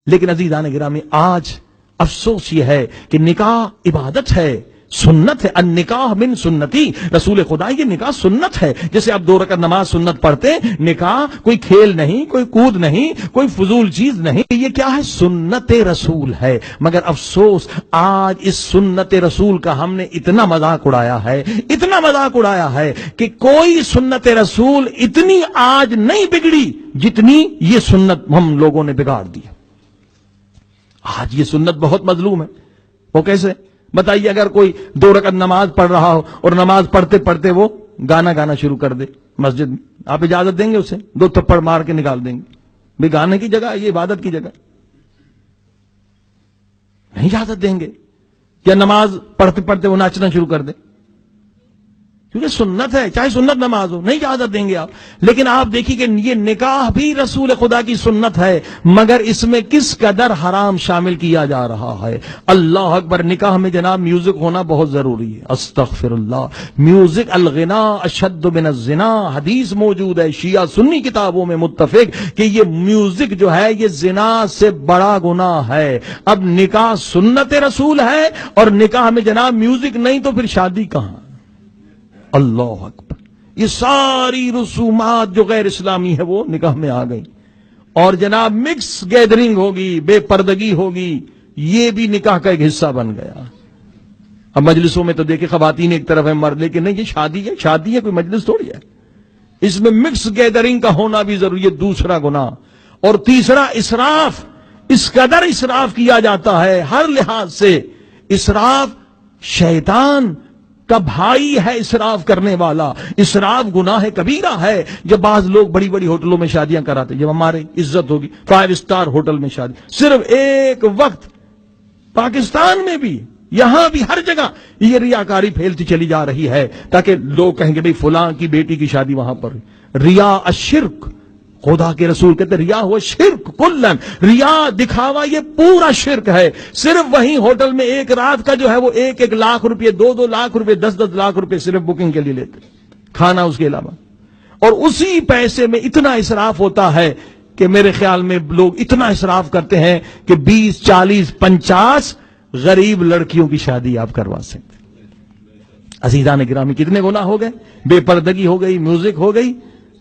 لیکن عزیزان گرامی آج افسوس یہ ہے کہ نکاح عبادت ہے، سنت ہے، النکاح من سنتی، رسول خدا یہ نکاح سنت ہے. جیسے آپ 2 رکعت نماز سنت پڑھتے، نکاح کوئی کھیل نہیں، کوئی کود نہیں، کوئی فضول چیز نہیں، یہ کیا ہے؟ سنت رسول ہے. مگر افسوس آج اس سنت رسول کا ہم نے اتنا مذاق اڑایا ہے، اتنا مذاق اڑایا ہے کہ کوئی سنت رسول اتنی آج نہیں بگڑی جتنی یہ سنت ہم لوگوں نے بگاڑ دی. آج یہ سنت بہت مظلوم ہے. وہ کیسے؟ بتائیے، اگر کوئی 2 رکعت نماز پڑھ رہا ہو اور نماز پڑھتے پڑھتے وہ گانا شروع کر دے مسجد میں، آپ اجازت دیں گے؟ اسے 2 تھپڑ مار کے نکال دیں گے. بھئی گانے کی جگہ یہ عبادت کی جگہ نہیں اجازت دیں گے. یا نماز پڑھتے پڑھتے وہ ناچنا شروع کر دے، کیونکہ سنت ہے، چاہے سنت نماز ہو، نہیں اجازت دیں گے آپ. لیکن آپ دیکھیے کہ یہ نکاح بھی رسول خدا کی سنت ہے، مگر اس میں کس قدر حرام شامل کیا جا رہا ہے. اللہ اکبر. نکاح میں جناب میوزک ہونا بہت ضروری ہے. استغفر اللہ. میوزک الغنا اشد من الزنا، حدیث موجود ہے، شیعہ سنی کتابوں میں متفق کہ یہ میوزک جو ہے یہ زنا سے بڑا گناہ ہے. اب نکاح سنت رسول ہے اور نکاح میں جناب میوزک نہیں تو پھر شادی کہاں؟ اللہ اکبر. یہ ساری رسومات جو غیر اسلامی ہے وہ نکاح میں آ گئی، اور جناب مکس گیدرنگ ہوگی، بے پردگی ہوگی، یہ بھی نکاح کا ایک حصہ بن گیا. اب مجلسوں میں تو دیکھیں خواتین ایک طرف ہے، مرد، لیکن نہیں، یہ شادی ہے، شادی ہے، کوئی مجلس تھوڑی ہے. اس میں مکس گیدرنگ کا ہونا بھی ضروری ہے. دوسرا گناہ. اور تیسرا اسراف. اس قدر اسراف کیا جاتا ہے ہر لحاظ سے. اسراف شیطان کا بھائی ہے، اسراف کرنے والا. اسراف گناہ کبیرہ ہے. جب بعض لوگ بڑی بڑی ہوٹلوں میں شادیاں کراتے، جب ہمارے عزت ہوگی 5 سٹار ہوٹل میں شادی، صرف ایک وقت پاکستان میں بھی، یہاں بھی، ہر جگہ یہ ریاکاری پھیلتی چلی جا رہی ہے تاکہ لوگ کہیں گے بھئی فلاں کی بیٹی کی شادی وہاں پر. ریا الشرک. خدا کے رسول کہتے ریا ہوا شرک کلن. ریا، دکھاوا، یہ پورا شرک ہے. صرف وہیں ہوٹل میں ایک رات کا جو ہے وہ 1 لاکھ روپے، 2 لاکھ روپے، 10 لاکھ روپے صرف بکنگ کے لیے لیتے، کھانا اس کے علاوہ. اور اسی پیسے میں اتنا اسراف ہوتا ہے کہ میرے خیال میں لوگ اتنا اسراف کرتے ہیں کہ 20، 40، 50 غریب لڑکیوں کی شادی آپ کروا سکتے. عزیزان گرامی، کتنے گناہ ہو گئے. بے پردگی ہو گئی، میوزک ہو گئی،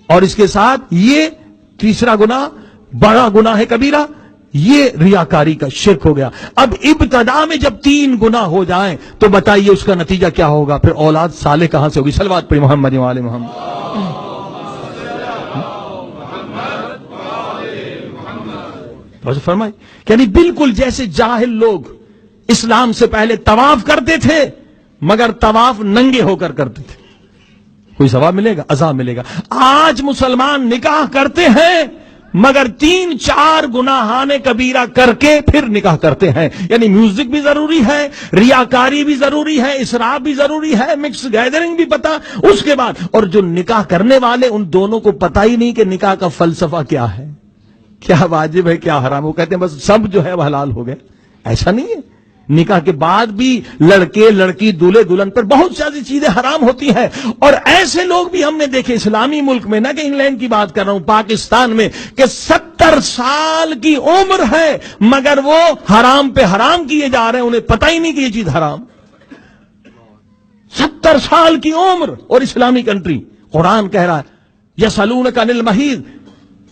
اور اس کے ساتھ یہ تیسرا گناہ، بڑا گناہ ہے کبیرہ، یہ ریاکاری کا شرک ہو گیا. اب ابتدا میں جب 3 گناہ ہو جائیں تو بتائیے اس کا نتیجہ کیا ہوگا؟ پھر اولاد صالح کہاں سے ہوگی؟ صلوات پڑھی محمد و آل محمد. فرمائی یعنی بالکل جیسے جاہل لوگ اسلام سے پہلے طواف کرتے تھے، مگر طواف ننگے ہو کر کرتے تھے. کوئی ثواب ملے گا؟ عذاب ملے گا. آج مسلمان نکاح کرتے ہیں مگر 3-4 گناہانے کبیرہ کر کے پھر نکاح کرتے ہیں. یعنی میوزک بھی ضروری ہے، ریاکاری بھی ضروری ہے، اسراف بھی ضروری ہے، مکس گیدرنگ بھی پتا. اس کے بعد اور جو نکاح کرنے والے ان دونوں کو پتہ ہی نہیں کہ نکاح کا فلسفہ کیا ہے، کیا واجب ہے، کیا حرام. وہ کہتے ہیں بس سب جو ہے وہ حلال ہو گئے. ایسا نہیں ہے. نکاح کے بعد بھی لڑکے لڑکی دولہے دلہن پر بہت ساری چیزیں حرام ہوتی ہیں. اور ایسے لوگ بھی ہم نے دیکھے اسلامی ملک میں، نہ کہ انگلینڈ کی بات کر رہا ہوں، پاکستان میں، کہ 70 سال کی عمر ہے مگر وہ حرام پہ حرام کیے جا رہے ہیں، انہیں پتہ ہی نہیں کہ یہ چیز حرام. 70 سال کی عمر اور اسلامی کنٹری. قرآن کہہ رہا ہے یسألونک عن المحیض،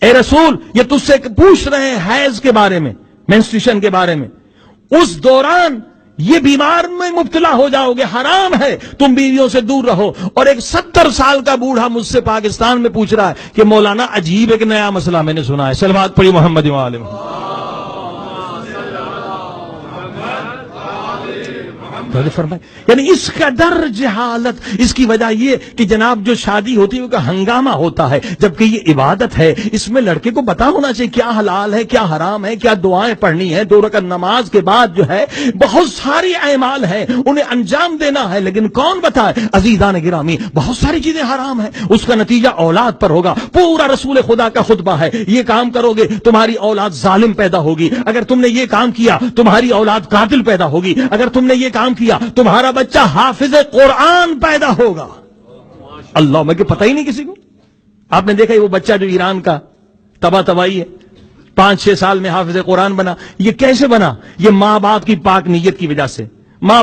اے رسول یہ تجھ سے پوچھ رہے ہیں حیض کے بارے میں، مینسٹریشن کے بارے میں. اس دوران یہ بیمار میں مبتلا ہو جاؤ گے، حرام ہے، تم بیویوں سے دور رہو. اور ایک 70 سال کا بوڑھا مجھ سے پاکستان میں پوچھ رہا ہے کہ مولانا عجیب ایک نیا مسئلہ میں نے سنا ہے. صلوات پڑھی محمد و آل محمد. یعنی اس قدر جہالت. اس کی وجہ یہ کہ جناب جو شادی ہوتی ہے وہ ہنگامہ ہوتا ہے، جبکہ یہ عبادت ہے. اس میں لڑکے کو پتا ہونا چاہیے کیا حلال ہے، کیا حرام ہے، کیا دعائیں پڑھنی ہے. 2 رکعت نماز کے بعد جو ہے بہت ساری اعمال ہیں، انہیں انجام دینا ہے. لیکن کون بتائے عزیزان گرامی، بہت ساری چیزیں حرام ہیں، اس کا نتیجہ اولاد پر ہوگا. پورا رسول خدا کا خطبہ ہے، یہ کام کرو گے تمہاری اولاد ظالم پیدا ہوگی. اگر تم نے یہ کام کیا تمہاری اولاد قاتل پیدا ہوگی. اگر تم نے یہ کام کیا تمہارا بچہ حافظ قرآن پیدا ہوگا. اللہ، میں کہ پتہ ہی نہیں کسی کو. آپ نے دیکھا وہ بچہ جو ایران کا تباہی ہے، 5-6 سال میں حافظ قرآن بنا. یہ کیسے بنا؟ یہ ماں باپ کی پاک نیت کی وجہ سے. ماں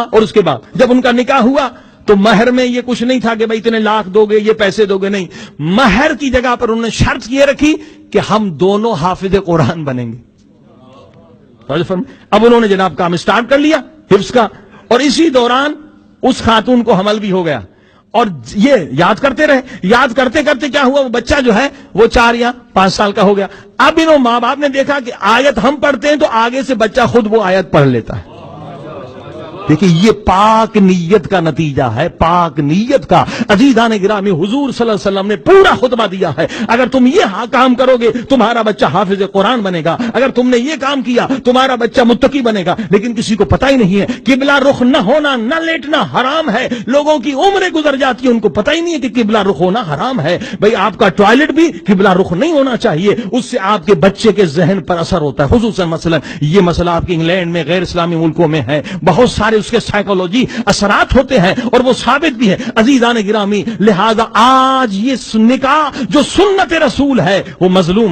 اور اس کے باپ, جب ان کا نکاح ہوا تو مہر میں یہ کچھ نہیں تھا کہ بھائی اتنے لاکھ دو گے, یہ پیسے دو گے, نہیں. مہر کی جگہ پر انہوں نے شرط یہ رکھی کہ ہم دونوں حافظ قرآن بنیں گے. اب انہوں نے جناب کام سٹارٹ کر لیا حفظ کا, اور اسی دوران اس خاتون کو حمل بھی ہو گیا, اور یہ یاد کرتے رہے. یاد کرتے کرتے کیا ہوا, وہ بچہ جو ہے وہ 4 یا 5 سال کا ہو گیا. اب انہوں ماں باپ نے دیکھا کہ آیت ہم پڑھتے ہیں تو آگے سے بچہ خود وہ آیت پڑھ لیتا ہے. دیکھیں یہ پاک نیت کا نتیجہ ہے, پاک نیت کا. عزیزان گرامی, حضور صلی اللہ علیہ وسلم نے پورا خطبہ دیا ہے, اگر تم یہ کام کرو گے تمہارا بچہ حافظ قرآن بنے گا, اگر تم نے یہ کام کیا تمہارا بچہ متقی بنے گا. لیکن کسی کو پتہ ہی نہیں ہے. قبلہ رخ نہ ہونا, نہ لیٹنا حرام ہے. لوگوں کی عمریں گزر جاتی ہیں, ان کو پتہ ہی نہیں ہے کہ قبلہ رخ ہونا حرام ہے. بھئی آپ کا ٹوائلٹ بھی قبلہ رخ نہیں ہونا چاہیے, اس سے آپ کے بچے کے ذہن پر اثر ہوتا ہے. خصوصاً مثلا یہ مسئلہ آپ کے انگلینڈ میں, غیر اسلامی ملکوں میں ہے, بہت سارے اس کے سائیکولوجی اثرات ہوتے ہیں, اور وہ ثابت بھی ہے. عزیزان گرامی, لہذا آج یہ نکاح جو سنت رسول ہے وہ مظلوم